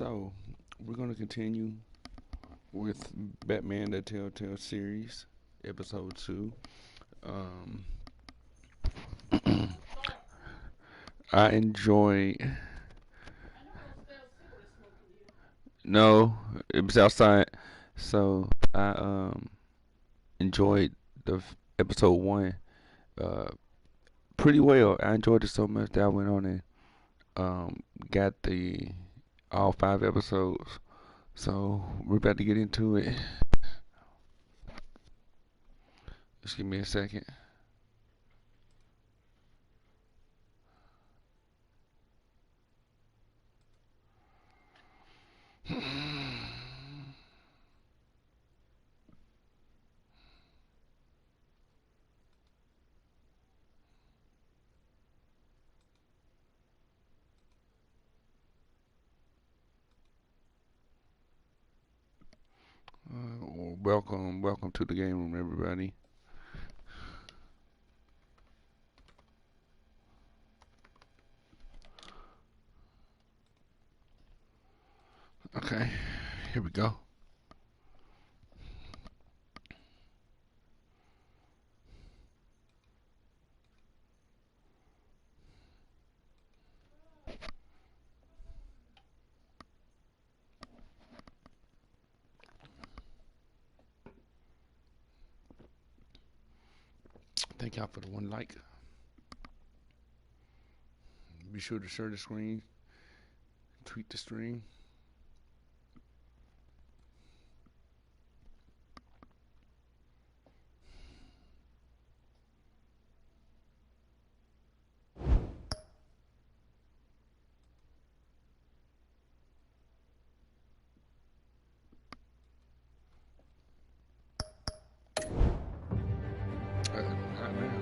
So, we're going to continue with Batman the Telltale series, episode 2. Um, I enjoy. No, it was outside. So, I enjoyed episode 1 uh, pretty well. I enjoyed it so much that I went on and got the all 5 episodes. So, we're about to get into it. Just give me a second. Welcome to the game room, everybody. Okay, here we go. Thank y'all for the one like. Be sure to share the screen, tweet the stream. Not now.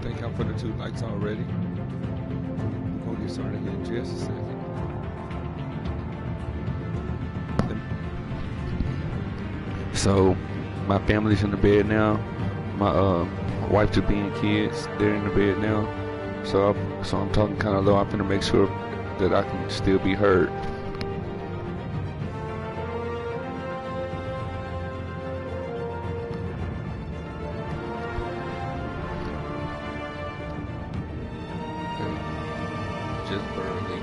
Thank y'all for the 2 likes already. We're gonna get started in just a second. So, my family's in the bed now. My wife just being kids, they're in the bed now. So I'm talking kind of low. I'm gonna make sure that I can still be heard. Just barely.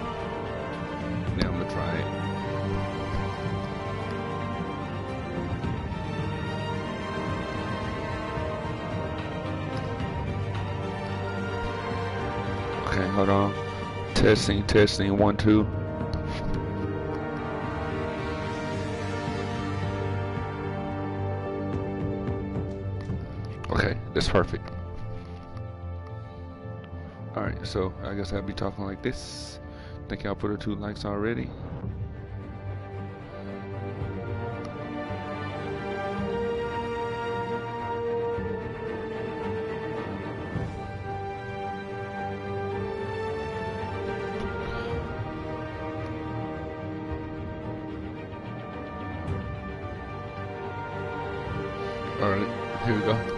Now I'm gonna try it. Okay, hold on. Testing, 1, 2. Okay, that's perfect. Alright, so I guess I'll be talking like this. Thank y'all for the 2 likes already. Alright, here we go.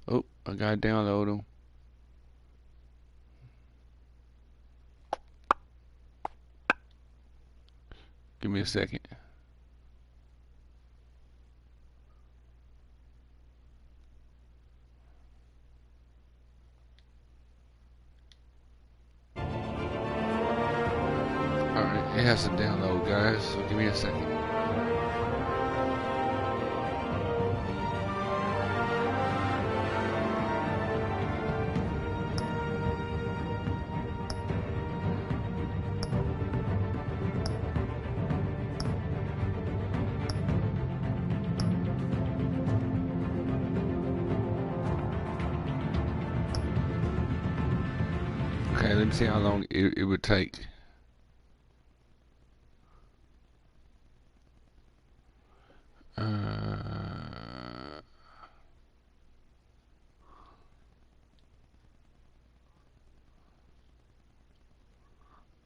Oh, I gotta download them. Give me a second. Alright, it has to download, guys, so give me a second. me see how long it would take.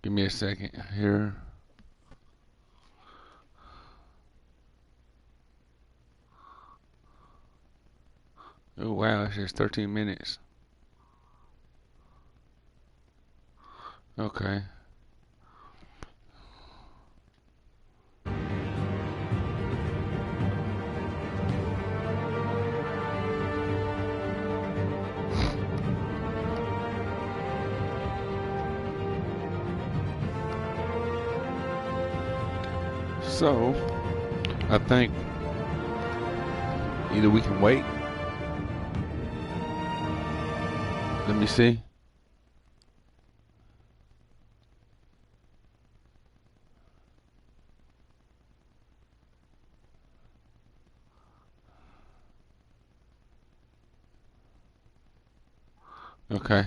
Give me a second here. Oh wow, it's just 13 minutes. Okay. So, I think either we can wait. Let me see. Okay.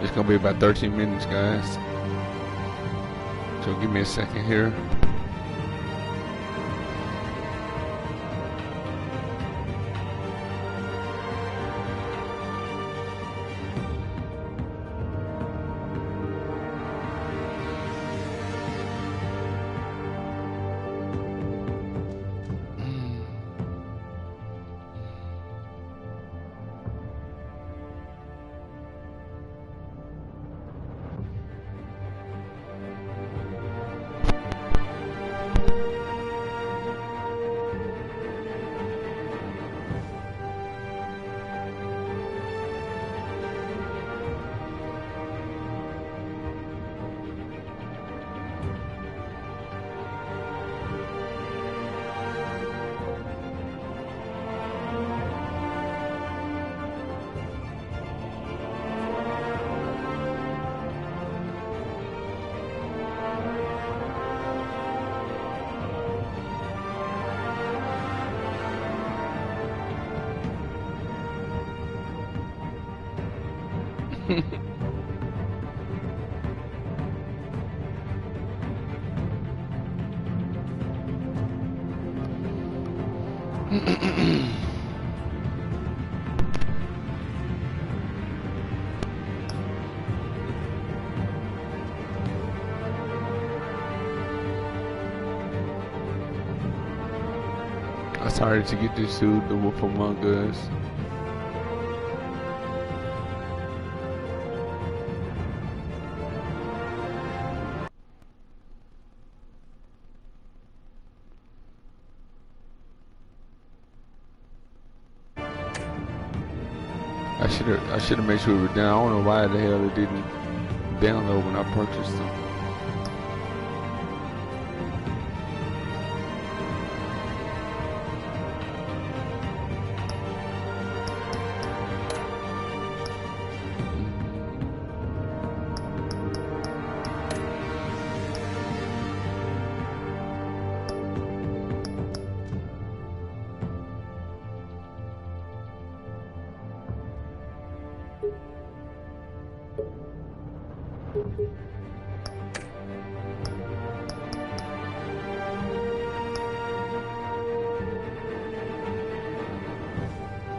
It's gonna be about 13 minutes, guys. So give me a second here. I started to get this dude, the Wolf Among Us. I should have made sure it was down. I don't know why the hell it didn't download when I purchased them.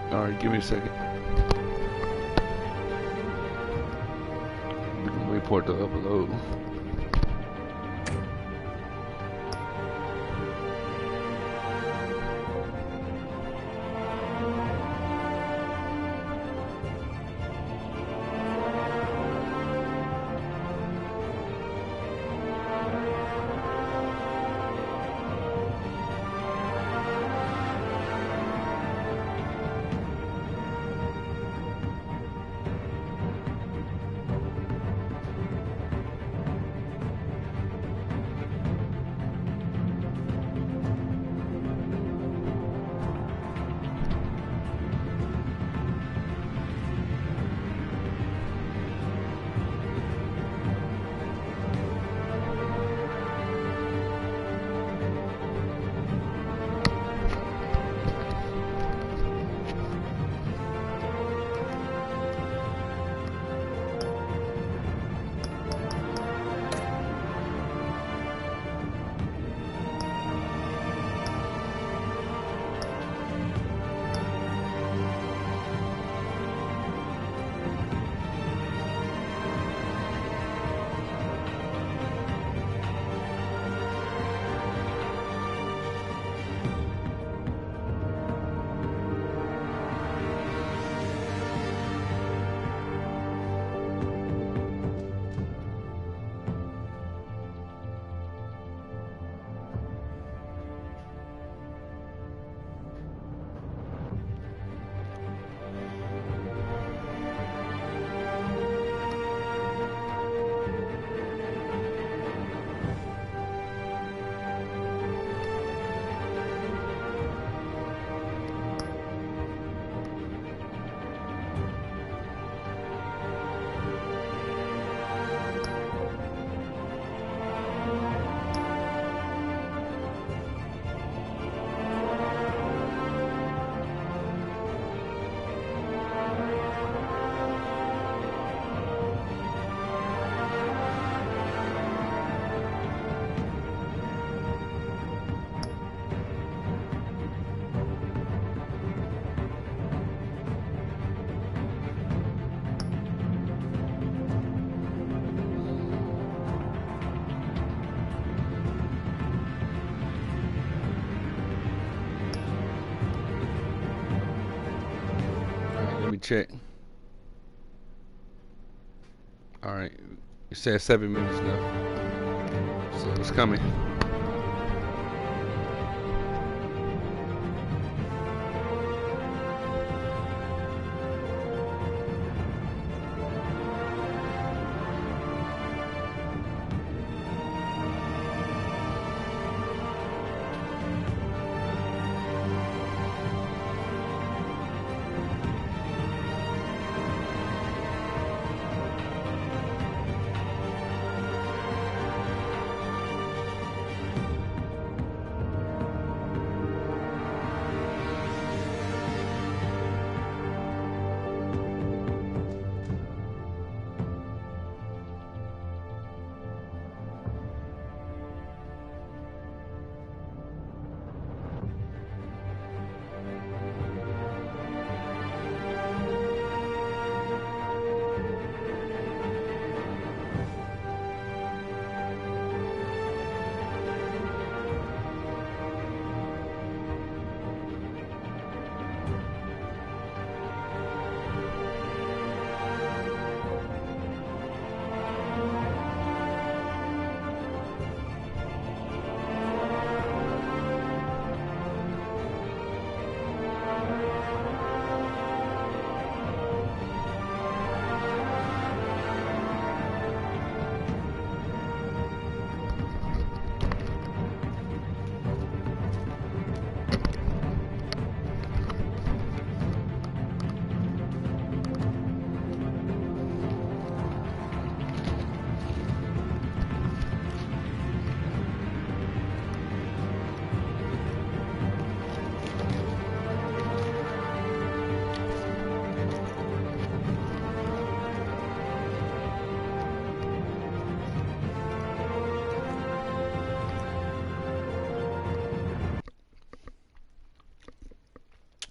Alright, give me a second. We can wait for it to upload. check. All right. It says 7 minutes left. So it's coming.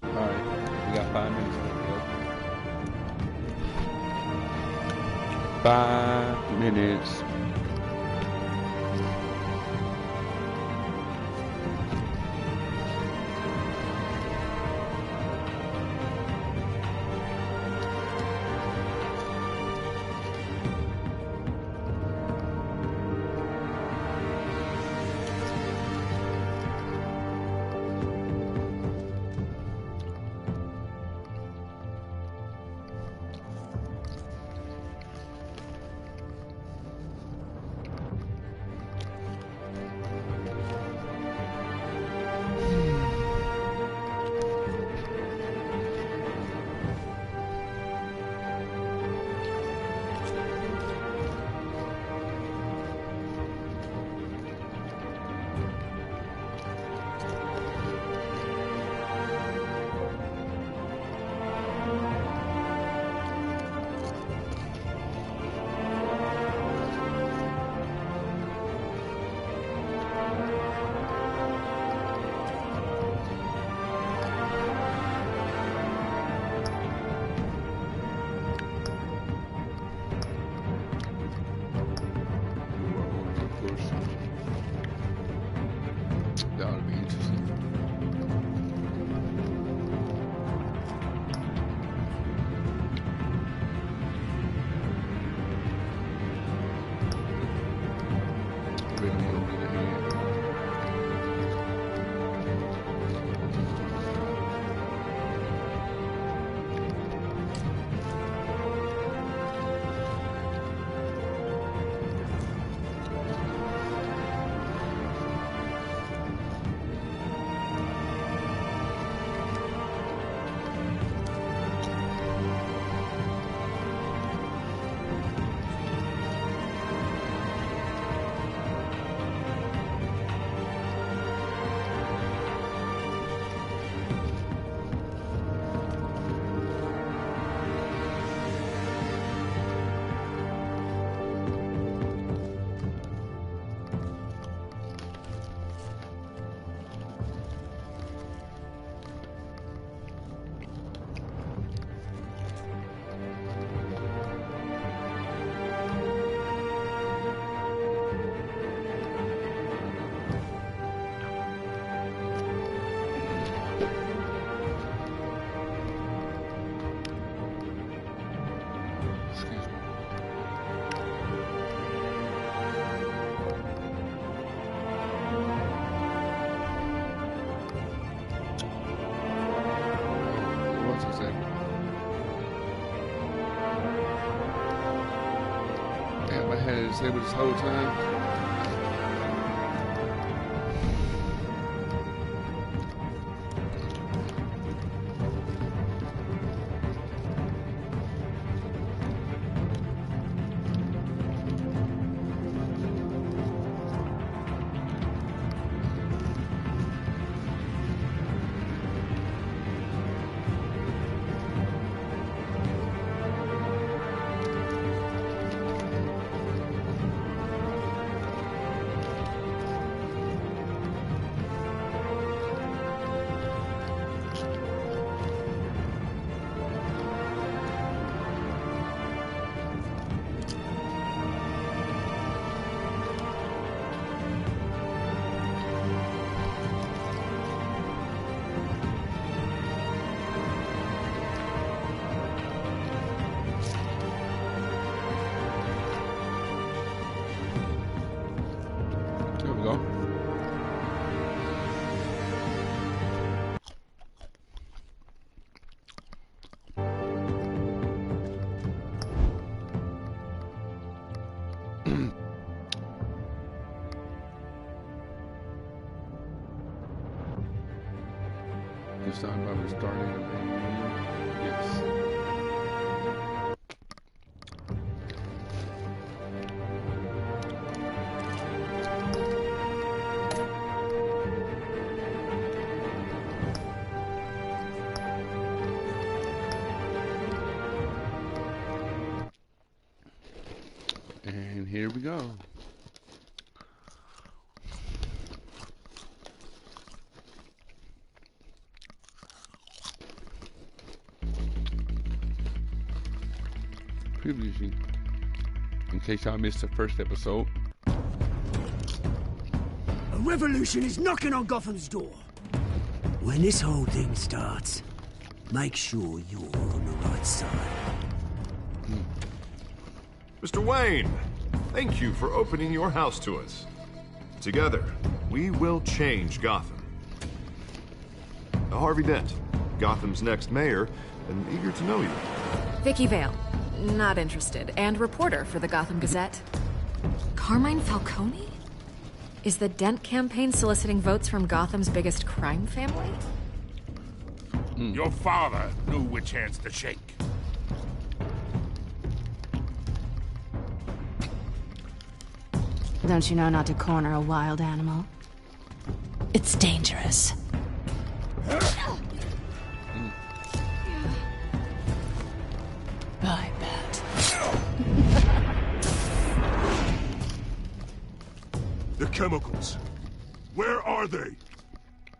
All right. We got 5 minutes left. 5 minutes. disabled this whole time. Just talking about restarting the main menu. Yes. And here we go. Previously, in case y'all missed the first episode. A revolution is knocking on Gotham's door. When this whole thing starts, make sure you're on the right side. Mr. Wayne, thank you for opening your house to us. Together, we will change Gotham. Harvey Dent, Gotham's next mayor, and eager to know you. Vicky Vale, not interested, and reporter for the Gotham Gazette. Carmine Falcone? Is the Dent campaign soliciting votes from Gotham's biggest crime family? Your father knew which hands to shake. Don't you know not to corner a wild animal? It's dangerous. I bet. The chemicals. Where are they?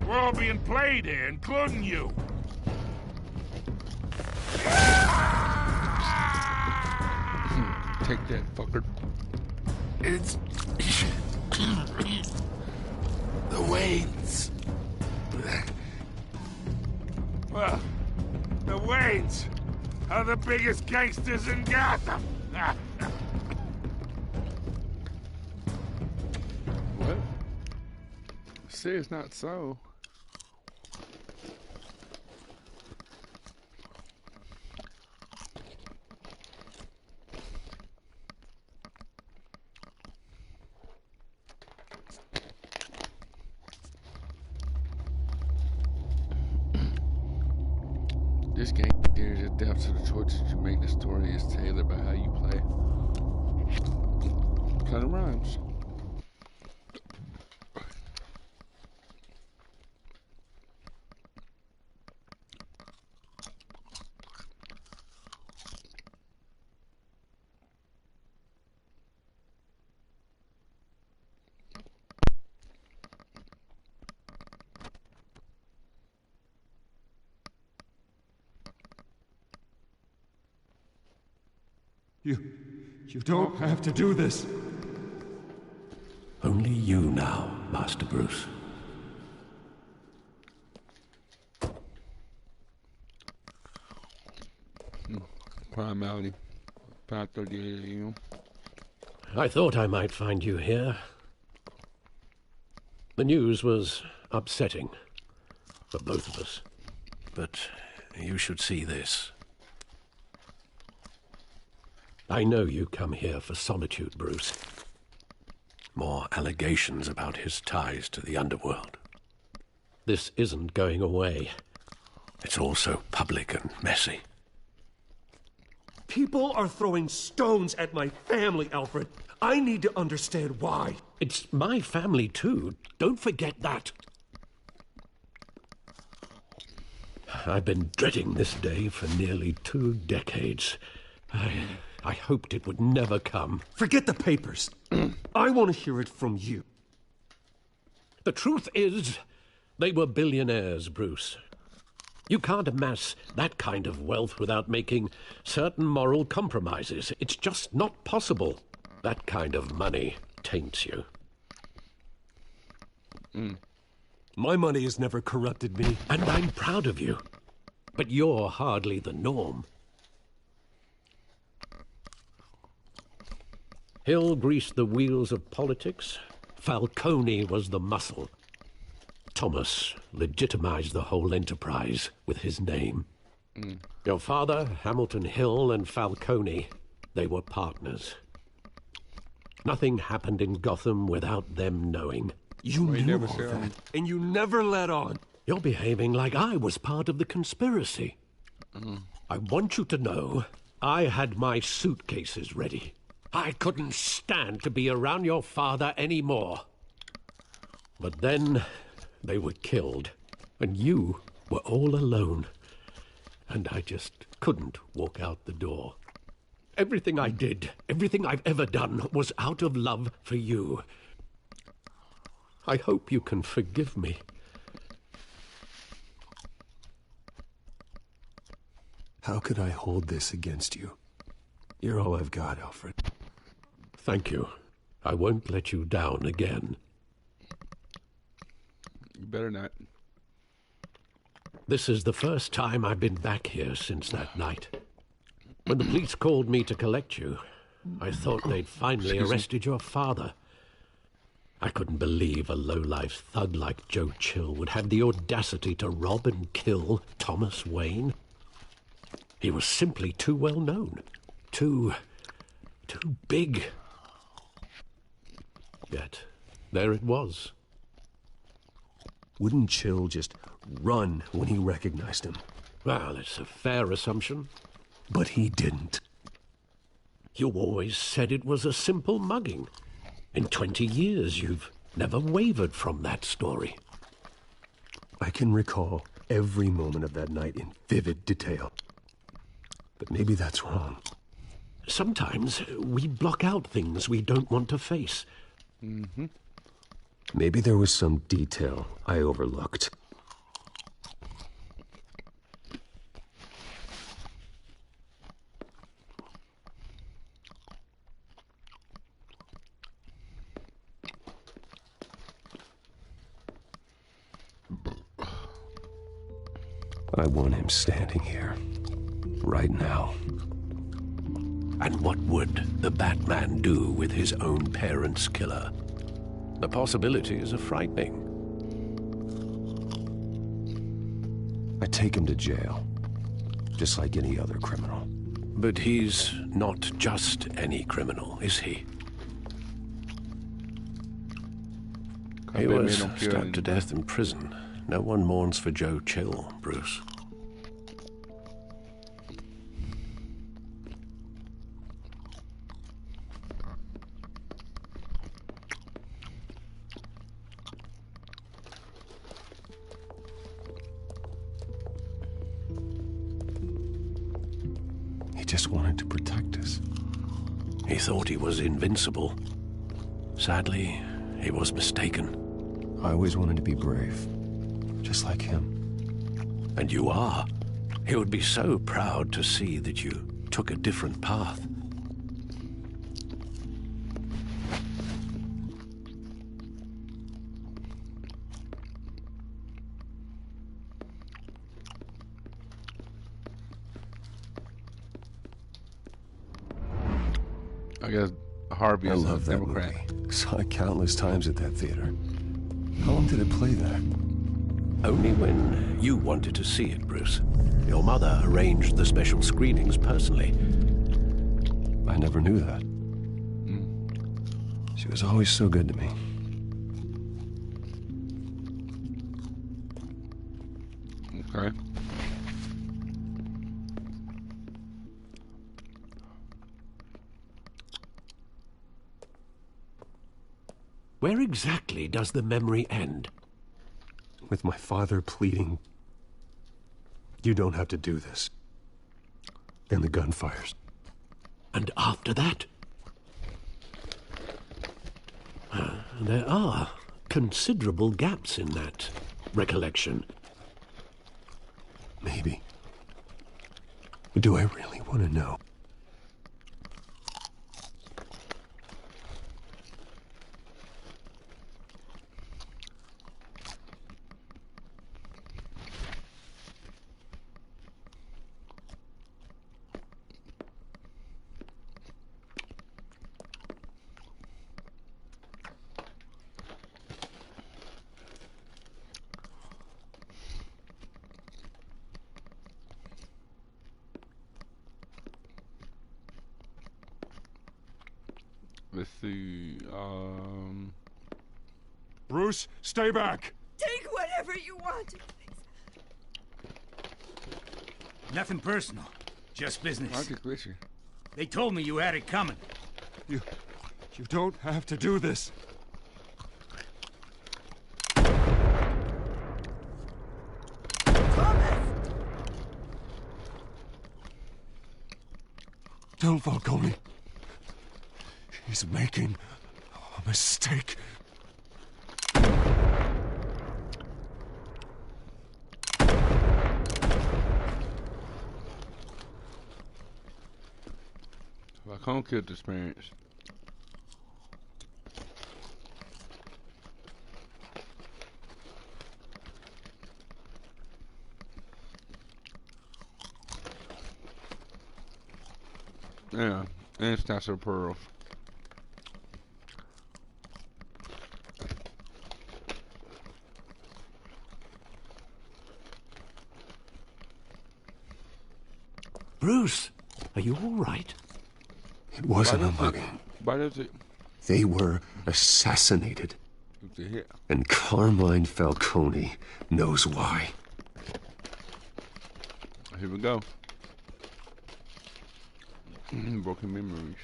We're all being played here, including you. Take that, fucker. It's... the Waynes. Well, the Waynes are the biggest gangsters in Gotham. What? Say it's not so. This game adheres to depth to the choices you make. The story is tailored by how you play. Kind of rhymes. You don't have to do this. Only you now, Master Bruce. Prime Alley, 5:38 a.m. I thought I might find you here. The news was upsetting for both of us. But you should see this. I know you come here for solitude, Bruce. More allegations about his ties to the underworld. This isn't going away. It's all so public and messy. People are throwing stones at my family, Alfred. I need to understand why. It's my family, too. Don't forget that. I've been dreading this day for nearly 2 decades. I hoped it would never come. Forget the papers. I want to hear it from you. The truth is, they were billionaires, Bruce. You can't amass that kind of wealth without making certain moral compromises. It's just not possible. That kind of money taints you. My money has never corrupted me. And I'm proud of you. But you're hardly the norm. Hill greased the wheels of politics. Falcone was the muscle. Thomas legitimized the whole enterprise with his name. Your father, Hamilton Hill, and Falcone, they were partners. Nothing happened in Gotham without them knowing. You knew all that, and you never let on. You're behaving like I was part of the conspiracy. I want you to know I had my suitcases ready. I couldn't stand to be around your father anymore. But then they were killed, and you were all alone. And I just couldn't walk out the door. Everything I did, everything I've ever done, was out of love for you. I hope you can forgive me. How could I hold this against you? You're all I've got, Alfred. Thank you. I won't let you down again. You better not. This is the first time I've been back here since that night. When the police called me to collect you, I thought they'd finally arrested your father. I couldn't believe a low-life thug like Joe Chill would have the audacity to rob and kill Thomas Wayne. He was simply too well known. Too big. Yet, there it was. Wouldn't Chill just run when he recognized him? Well, it's a fair assumption. But he didn't. You always said it was a simple mugging. In 20 years, you've never wavered from that story. I can recall every moment of that night in vivid detail. But maybe that's wrong. Sometimes we block out things we don't want to face. Maybe there was some detail I overlooked. I want him standing here, right now. And what would the Batman do with his own parents' killer? The possibilities are frightening. I take him to jail, just like any other criminal. But he's not just any criminal, is he? He was stabbed to death in prison. No one mourns for Joe Chill, Bruce. He just wanted to protect us. He thought he was invincible. Sadly, he was mistaken. I always wanted to be brave. Just like him. And you are. He would be so proud to see that you took a different path. I guess Harvey is a Democrat. Saw it countless times at that theater. How long did it play there? Only when you wanted to see it, Bruce. Your mother arranged the special screenings personally. I never knew that. She was always so good to me. Okay. Where exactly does the memory end? With my father pleading, "You don't have to do this." And the gun fires. And after that? There are considerable gaps in that recollection. Maybe. But do I really want to know? Let's see. Bruce, stay back! Take whatever you want. Nothing personal. Just business. I get glitchy. They told me you had it coming. You don't have to do this. Tell Falcone. He's making a mistake. Falcone killed his parents. Yeah, and it's not so pearls. Bruce, are you all right? It wasn't a mugging. Why does it? They were assassinated. It's a hit. And Carmine Falcone knows why. Here we go. Broken memories.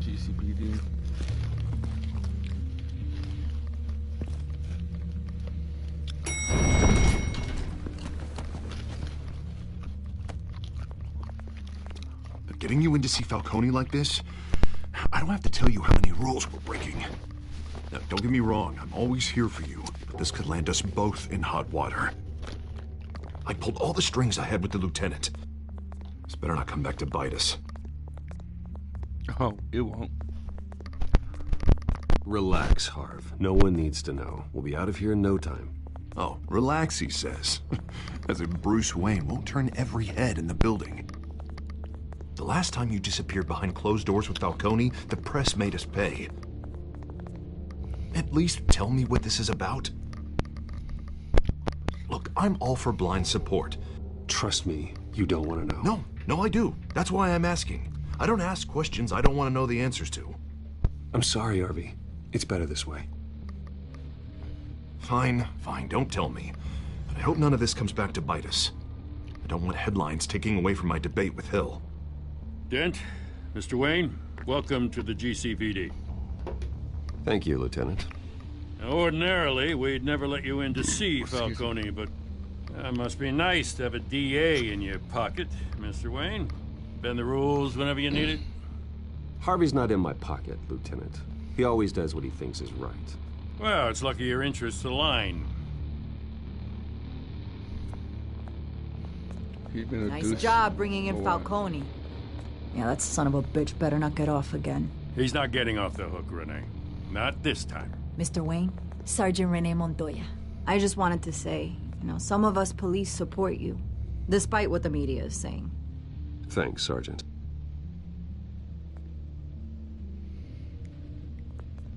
GCPD. Getting you in to see Falcone like this, I don't have to tell you how many rules we're breaking. Now, don't get me wrong, I'm always here for you, but this could land us both in hot water. I pulled all the strings I had with the lieutenant. This better not come back to bite us. Oh, it won't. Relax, Harv. No one needs to know. We'll be out of here in no time. Oh, relax, he says. As if Bruce Wayne won't turn every head in the building. The last time you disappeared behind closed doors with Falcone, the press made us pay. At least tell me what this is about. Look, I'm all for blind support. Trust me, you don't want to know. No, I do. That's why I'm asking. I don't ask questions I don't want to know the answers to. I'm sorry, Harvey. It's better this way. Fine, don't tell me. But I hope none of this comes back to bite us. I don't want headlines taking away from my debate with Hill. Dent, Mr. Wayne, welcome to the GCPD. Thank you, Lieutenant. Now, ordinarily, we'd never let you in to see Falcone, but it must be nice to have a DA in your pocket, Mr. Wayne. Bend the rules whenever you need it. Harvey's not in my pocket, Lieutenant. He always does what he thinks is right. Well, it's lucky your interests align. Nice job bringing in Falcone. Yeah, that son of a bitch better not get off again. He's not getting off the hook, Renee. Not this time. Mr. Wayne, Sergeant Renee Montoya. I just wanted to say, some of us police support you, despite what the media is saying. Thanks, Sergeant.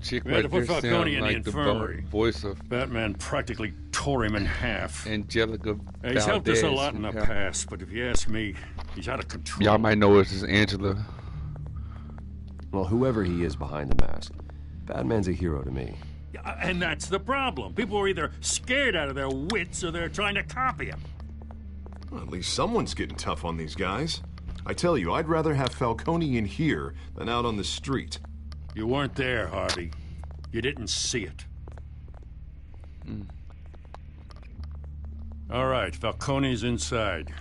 chick We had to right put there Falcone sound in like the the infirmary. voice of Batman practically tore him in half. Angelica He's helped us a Valdez lot in from the Hell. past, but if you ask me, he's out of control. Y'all might know us as Angela. Well, whoever he is behind the mask, Batman's a hero to me. Yeah, and that's the problem. People are either scared out of their wits or they're trying to copy him. Well, at least someone's getting tough on these guys. I tell you, I'd rather have Falcone in here than out on the street. You weren't there, Harvey. You didn't see it. All right, Falcone's inside.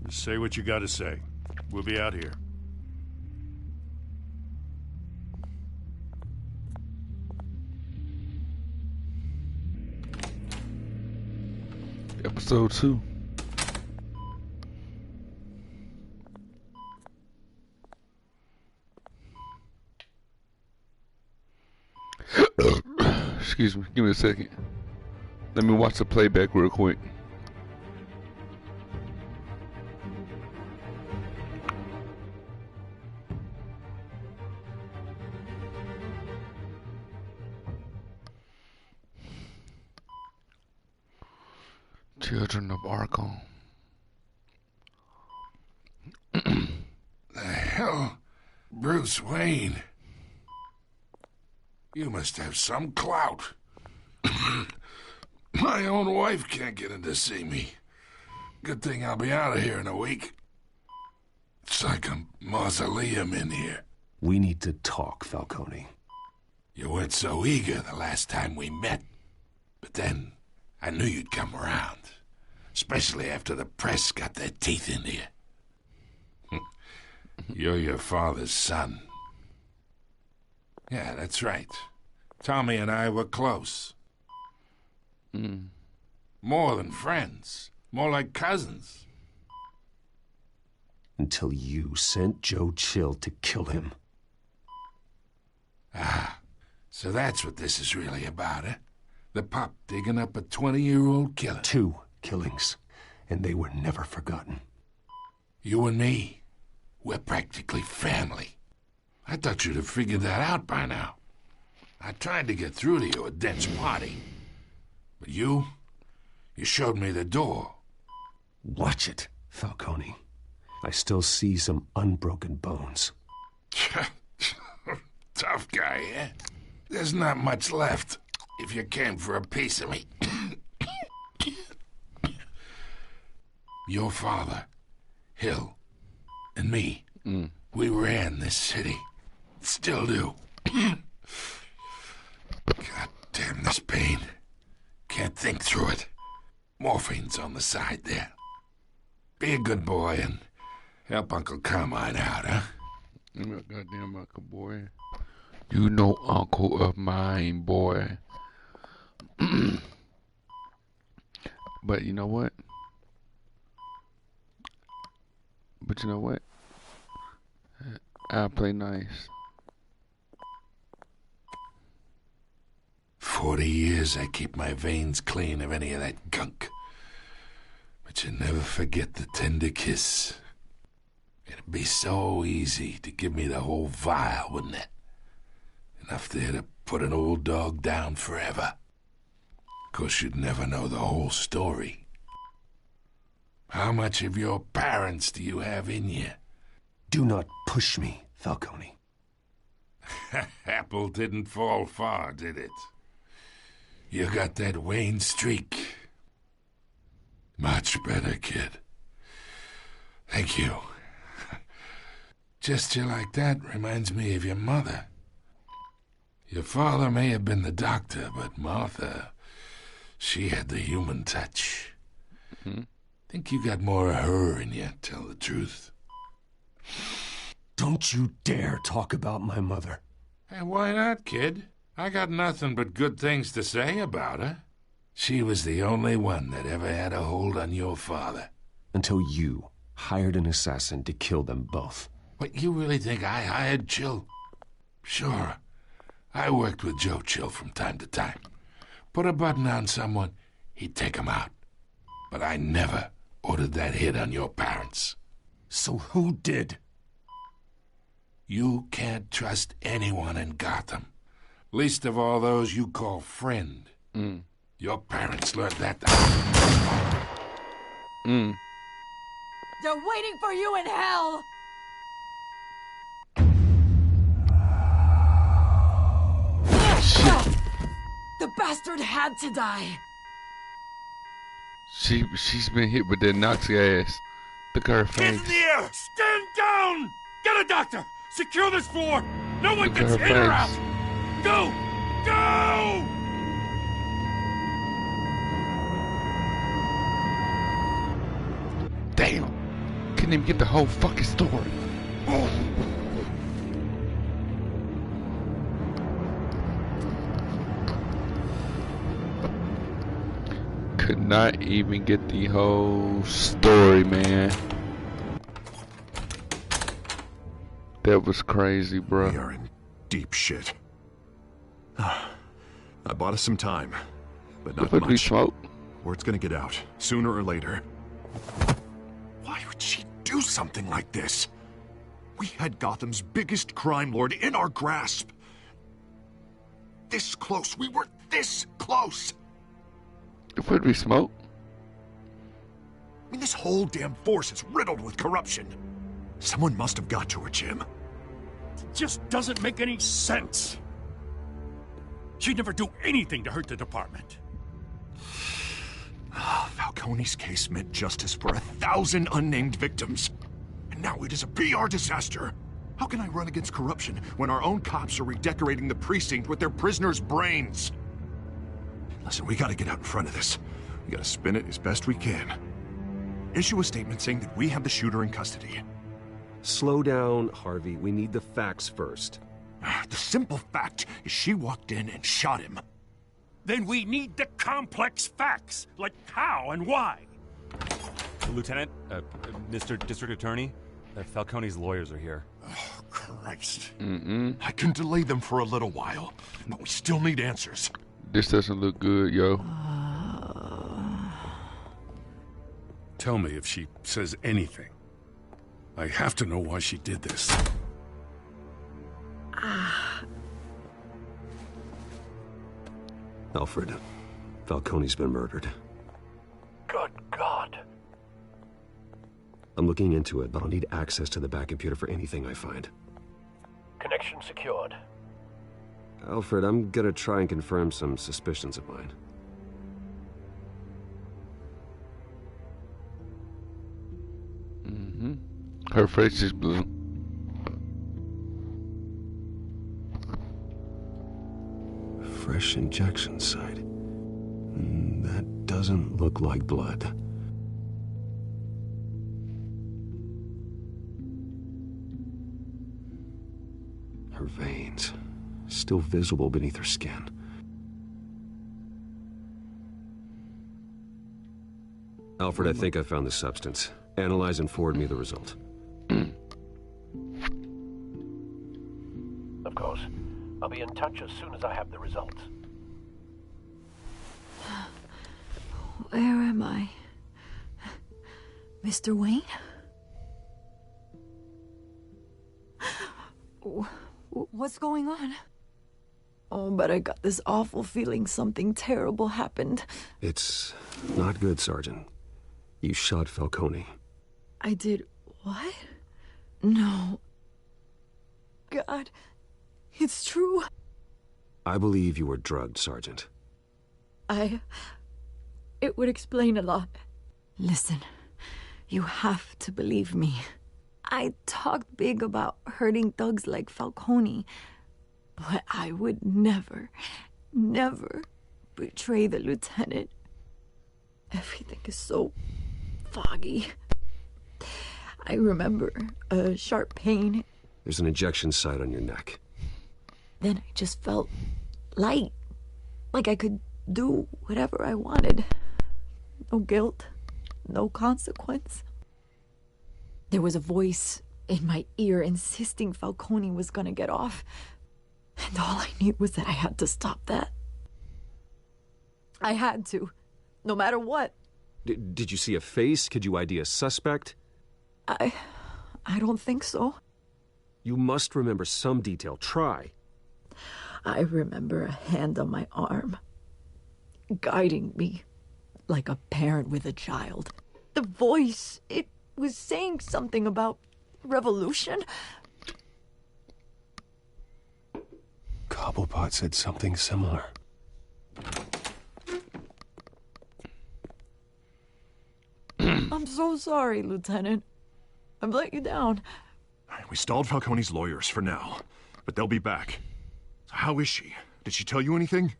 Just say what you gotta say. We'll be out here. Episode 2. Excuse me, give me a second. Let me watch the playback real quick. Children of Arkham. The hell? Bruce Wayne. You must have some clout. My own wife can't get in to see me. Good thing I'll be out of here in a week. It's like a mausoleum in here. We need to talk, Falcone. You weren't so eager the last time we met. But then, I knew you'd come around. Especially after the press got their teeth into you. You're your father's son. Yeah, that's right. Tommy and I were close. More than friends. More like cousins. Until you sent Joe Chill to kill him. Ah, so that's what this is really about, eh? The pup digging up a 20-year-old killer. 2 killings, and they were never forgotten. You and me, we're practically family. I thought you'd have figured that out by now. I tried to get through to you at Dent's party. But you showed me the door. Watch it, Falcone. I still see some unbroken bones. Tough guy, eh? There's not much left if you came for a piece of me. Your father, Hill, and me, we ran this city. Still do. God damn this pain. Can't think through it. Morphine's on the side there. Be a good boy and help Uncle Carmine out, huh? Goddamn Uncle boy. You know Uncle of mine, boy. But you know what? I'll play nice. 40 years I keep my veins clean of any of that gunk. But you never forget the tender kiss. It'd be so easy to give me the whole vial, wouldn't it? Enough there to put an old dog down forever. Of course, you'd never know the whole story. How much of your parents do you have in you? Do not push me, Falcone. Apple didn't fall far, did it? You got that Wayne streak. Much better, kid. Thank you. Gesture like that reminds me of your mother. Your father may have been the doctor, but Martha, she had the human touch. Think you got more of her in you, tell the truth. Don't you dare talk about my mother. Hey, why not, kid? I got nothing but good things to say about her. She was the only one that ever had a hold on your father. Until you hired an assassin to kill them both. What, you really think I hired Chill? Sure. I worked with Joe Chill from time to time. Put a button on someone, he'd take him out. But I never ordered that hit on your parents. So who did? You can't trust anyone in Gotham. Least of all those you call friend. Your parents learned that. They're waiting for you in hell! The bastard had to die. She's been hit with that Nazi ass. Look at her face. Hands in the air! Stand down! Get a doctor! Secure this floor! No one Look at gets her in or face. out! Go! Go! Damn. Couldn't even get the whole fucking story. Could not even get the whole story, man. That was crazy, bro. We are in deep shit. I bought us some time, but not Would we much. smoke? Word's gonna get out, sooner or later. Why would she do something like this? We had Gotham's biggest crime lord in our grasp. This close. We were this close. Would we smoke? I mean, this whole damn force is riddled with corruption. Someone must have got to her, Jim. It just doesn't make any sense. She'd never do anything to hurt the department. Falcone's case meant justice for 1,000 unnamed victims. And now it is a PR disaster. How can I run against corruption when our own cops are redecorating the precinct with their prisoners' brains? Listen, we gotta get out in front of this. We gotta spin it as best we can. Issue a statement saying that we have the shooter in custody. Slow down, Harvey. We need the facts first. The simple fact is she walked in and shot him. Then we need the complex facts, like how and why. Lieutenant, Mr. District Attorney, Falcone's lawyers are here. Oh, Christ. I can delay them for a little while, but we still need answers. This doesn't look good, yo. Tell me if she says anything. I have to know why she did this. Alfred, Falcone's been murdered. Good God. I'm looking into it, but I'll need access to the back computer for anything I find. Connection secured. Alfred, I'm gonna try and confirm some suspicions of mine. Her face is blue. Fresh injection site. That doesn't look like blood. Her veins, still visible beneath her skin. Alfred, I think I found the substance. Analyze and forward me the result. Of course. I'll be in touch as soon as I have the results. Where am I? Mr. Wayne? What's going on? Oh, but I got this awful feeling something terrible happened. It's not good, Sergeant. You shot Falcone. I did what? No. God, it's true. I believe you were drugged, Sergeant. It would explain a lot. Listen, you have to believe me. I talked big about hurting thugs like Falcone, but I would never betray the lieutenant. Everything is so foggy. I remember a sharp pain. There's an injection site on your neck. Then I just felt light, like I could do whatever I wanted. No guilt, no consequence. There was a voice in my ear insisting Falcone was gonna get off. And all I knew was that I had to stop that. I had to, no matter what. Did you see a face? Could you ID a suspect? I don't think so. You must remember some detail. Try. I remember a hand on my arm, guiding me like a parent with a child. The voice, it was saying something about revolution. Cobblepot said something similar. I'm so sorry, Lieutenant. I've let you down. We stalled Falcone's lawyers for now, but they'll be back. So how is she? Did she tell you anything?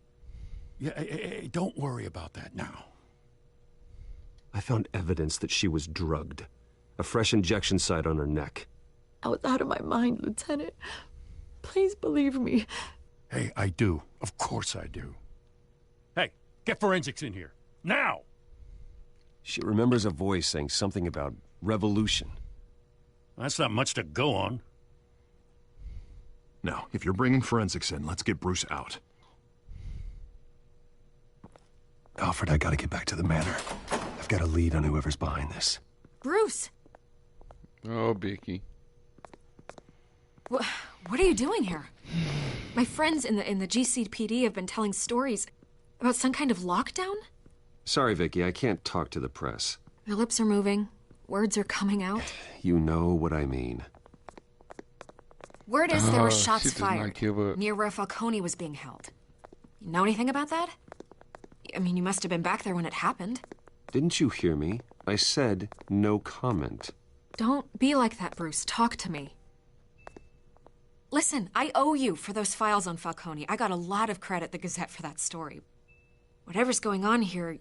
Yeah, hey, don't worry about that now. I found evidence that she was drugged. A fresh injection site on her neck. I was out of my mind, Lieutenant. Please believe me. Hey, I do. Of course I do. Hey, get forensics in here. Now! She remembers a voice saying something about revolution. That's not much to go on. Now, if you're bringing forensics in, let's get Bruce out. Alfred, I gotta get back to the manor. I've got a lead on whoever's behind this. Bruce! Oh, Vicky. What are you doing here? My friends in the GCPD have been telling stories about some kind of lockdown? Sorry, Vicky, I can't talk to the press. Their lips are moving. Words are coming out. You know what I mean. Word is there were She shots does not fired give up. near where Falcone was being held. You know anything about that? I mean, you must have been back there when it happened. Didn't you hear me? I said no comment. Don't be like that, Bruce. Talk to me. Listen, I owe you for those files on Falcone. I got a lot of credit at the Gazette for that story. Whatever's going on here,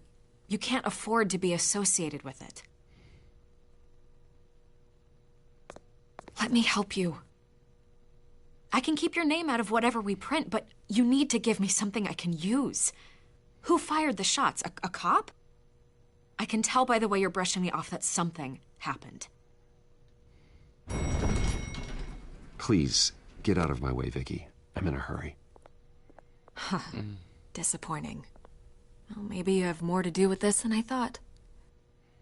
you can't afford to be associated with it. Let me help you. I can keep your name out of whatever we print, but you need to give me something I can use. Who fired the shots? A cop? I can tell by the way you're brushing me off that something happened. Please, get out of my way, Vicky. I'm in a hurry. Huh. Disappointing. Well, maybe you have more to do with this than I thought.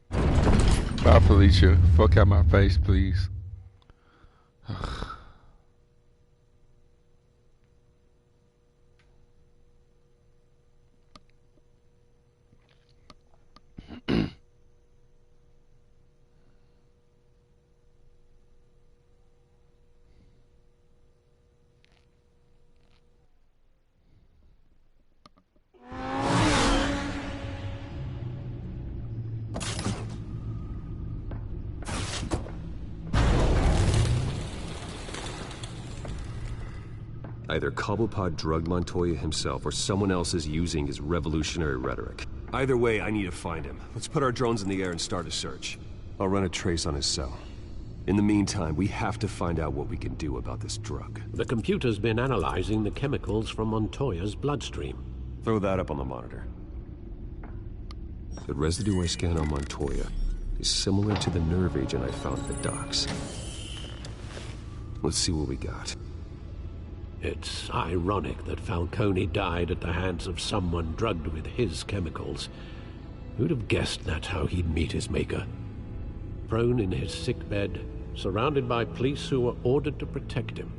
Bye, Felicia. Fuck out my face, please. Either Cobblepot drugged Montoya himself or someone else is using his revolutionary rhetoric. Either way, I need to find him. Let's put our drones in the air and start a search. I'll run a trace on his cell. In the meantime, we have to find out what we can do about this drug. The computer's been analyzing the chemicals from Montoya's bloodstream. Throw that up on the monitor. The residue I scanned on Montoya is similar to the nerve agent I found at the docks. Let's see what we got. It's ironic that Falcone died at the hands of someone drugged with his chemicals. Who'd have guessed that's how he'd meet his maker? Prone in his sickbed, surrounded by police who were ordered to protect him.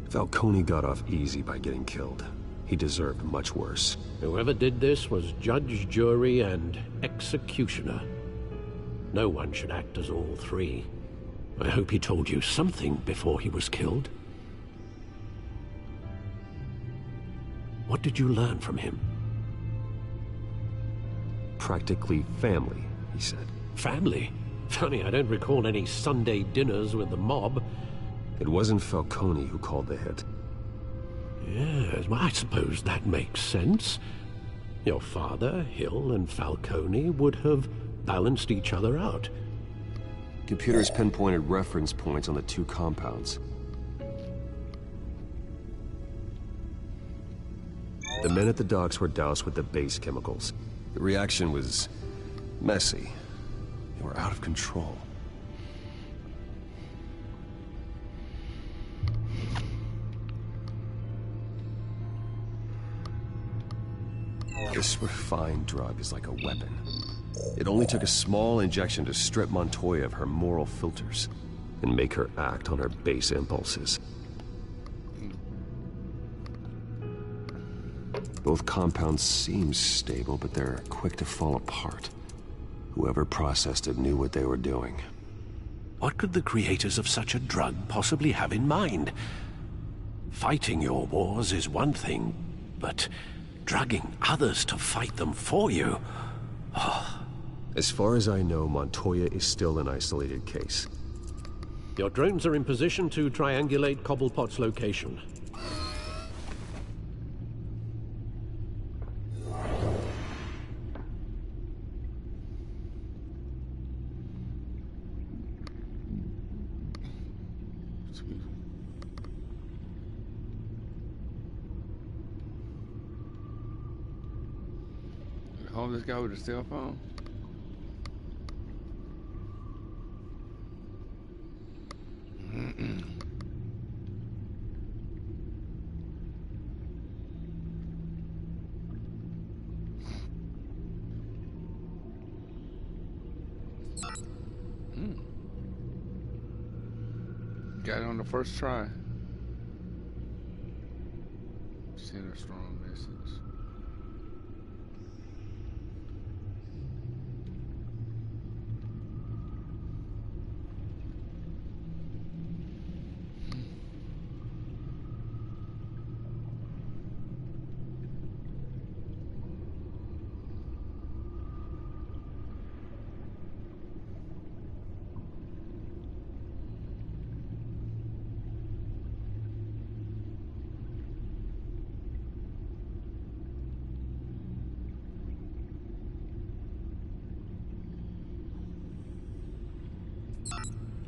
Falcone got off easy by getting killed. He deserved much worse. Whoever did this was judge, jury, and executioner. No one should act as all three. I hope he told you something before he was killed. What did you learn from him? Practically family, he said. Family? Funny, I don't recall any Sunday dinners with the mob. It wasn't Falcone who called the hit. Yes, well, I suppose that makes sense. Your father, Hill, and Falcone would have balanced each other out. Computers pinpointed reference points on the two compounds. The men at the docks were doused with the base chemicals. The reaction was messy. They were out of control. This refined drug is like a weapon. It only took a small injection to strip Montoya of her moral filters and make her act on her base impulses. Both compounds seem stable, but they're quick to fall apart. Whoever processed it knew what they were doing. What could the creators of such a drug possibly have in mind? Fighting your wars is one thing, but drugging others to fight them for you? Oh. As far as I know, Montoya is still an isolated case. Your drones are in position to triangulate Cobblepot's location. Homeless guy with a cell phone. Got it on the first try. Send a strong message.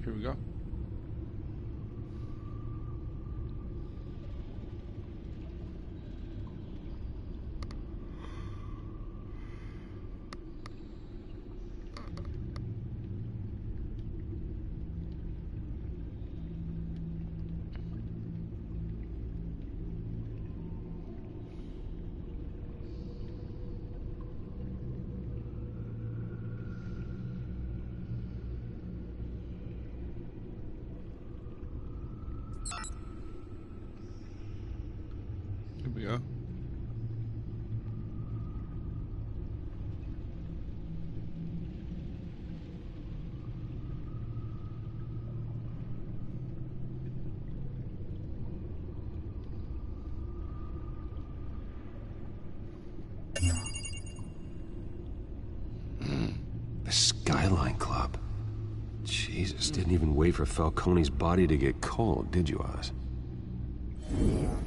Here we go. Here we go. The Skyline Club. Jesus, didn't even wait for Falcone's body to get cold, did you, Oz?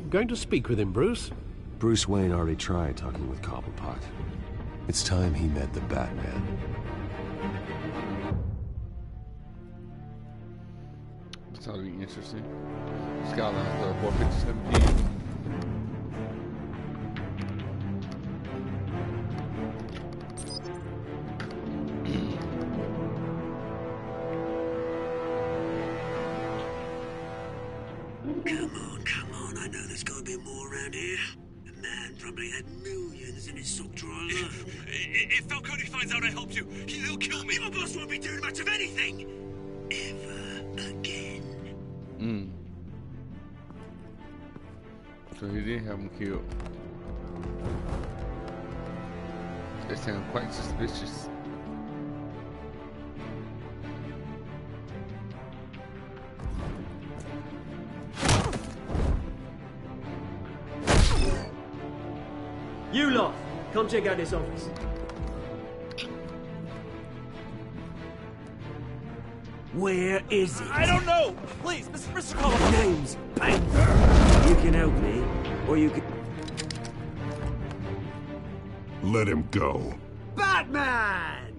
Going to speak with him, Bruce? Bruce Wayne already tried talking with Cobblepot. It's time he met the Batman. This ought to be interesting. Skyline Club 457 p.m. Come on, I know there's gotta be more around here. The man probably had millions in his sock drawer alone. If Falcone finds out I helped you, he'll kill me. Your boss won't be doing much of anything! Ever again. So he did have him killed. They sound quite suspicious. You lot, come check out this office. Where is it? I don't know. Please, Mr. Cobblepot. Name's Banker. You can help me, or you can... Let him go. Batman!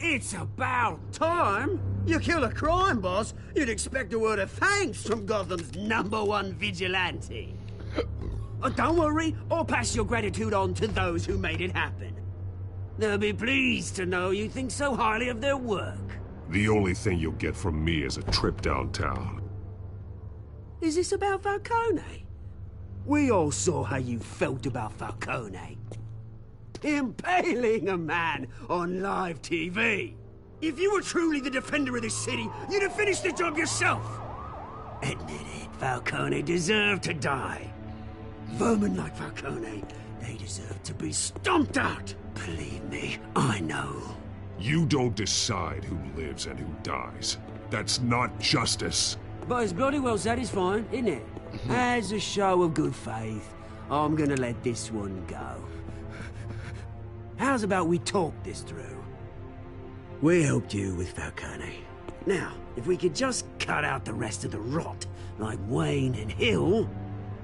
It's about time. You kill a crime boss, you'd expect a word of thanks from Gotham's #1 vigilante. Don't worry, I'll pass your gratitude on to those who made it happen. They'll be pleased to know you think so highly of their work. The only thing you'll get from me is a trip downtown. Is this about Falcone? We all saw how you felt about Falcone. Impaling a man on live TV. If you were truly the defender of this city, you'd have finished the job yourself. Admit it, Falcone deserved to die. Vermin like Falcone They deserve to be stomped out. Believe me, I know. You don't decide who lives and who dies. That's not justice. But it's bloody well satisfying, isn't it? As a show of good faith, I'm gonna let this one go. How's about we talk this through? We helped you with Falcone. Now, if we could just cut out the rest of the rot, like Wayne and Hill,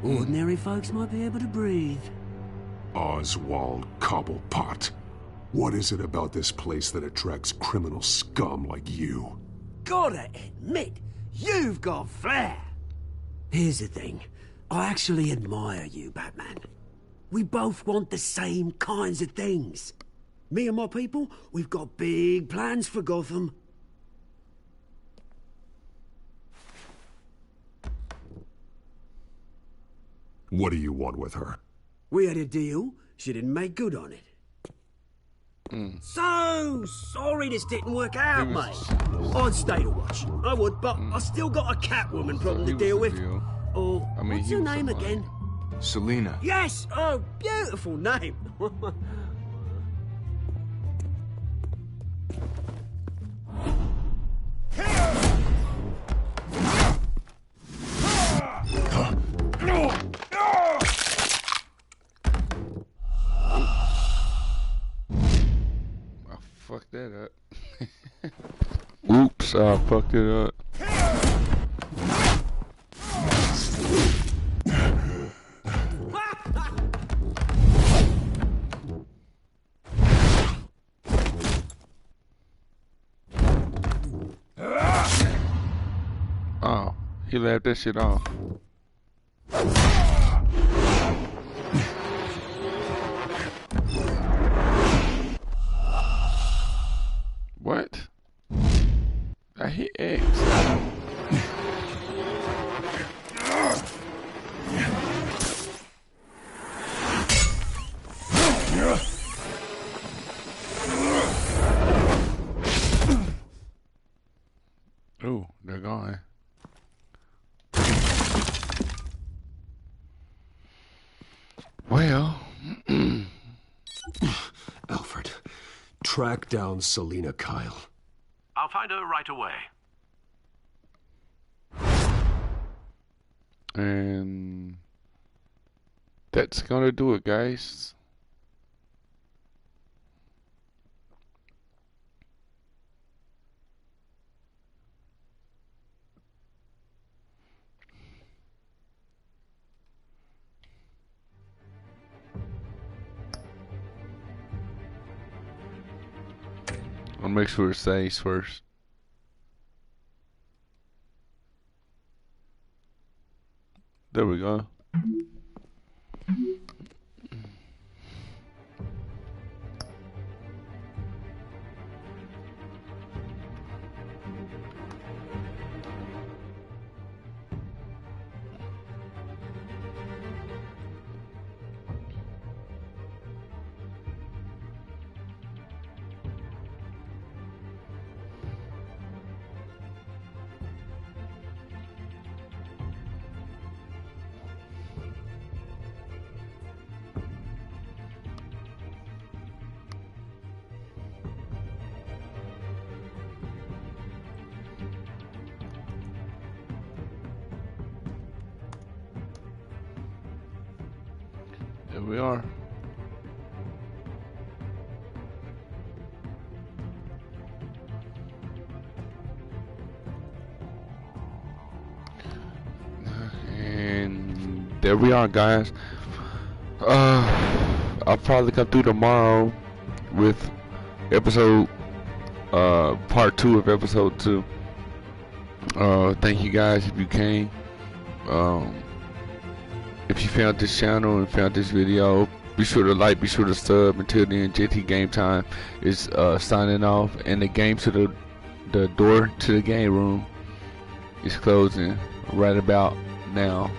ordinary folks might be able to breathe. Oswald Cobblepot. What is it about this place that attracts criminal scum like you? Gotta admit, you've got flair. Here's the thing. I actually admire you, Batman. We both want the same kinds of things. Me and my people, we've got big plans for Gotham. What do you want with her? We had a deal. She didn't make good on it. So sorry this didn't work out, mate. I'd stay to watch. I would, but I still got a Catwoman problem to deal with. Or, what's her name again? Selina. Yes! Oh, beautiful name. Fuck that up. Oops, I fucked it up. Oh, he left that shit off. What? I hit X. Oh, they're gone. Well, Alfred, track down Selina Kyle. I'll find her right away. and that's gonna do it, guys. I'll make sure it saves first. There we go. There we are. And there we are, guys. I'll probably come through tomorrow with episode part 2 of episode 2. Thank you guys if you came. If you found this channel and found this video, be sure to like, be sure to sub. Until then, JT Game Time is signing off, and the door to the game room is closing right about now.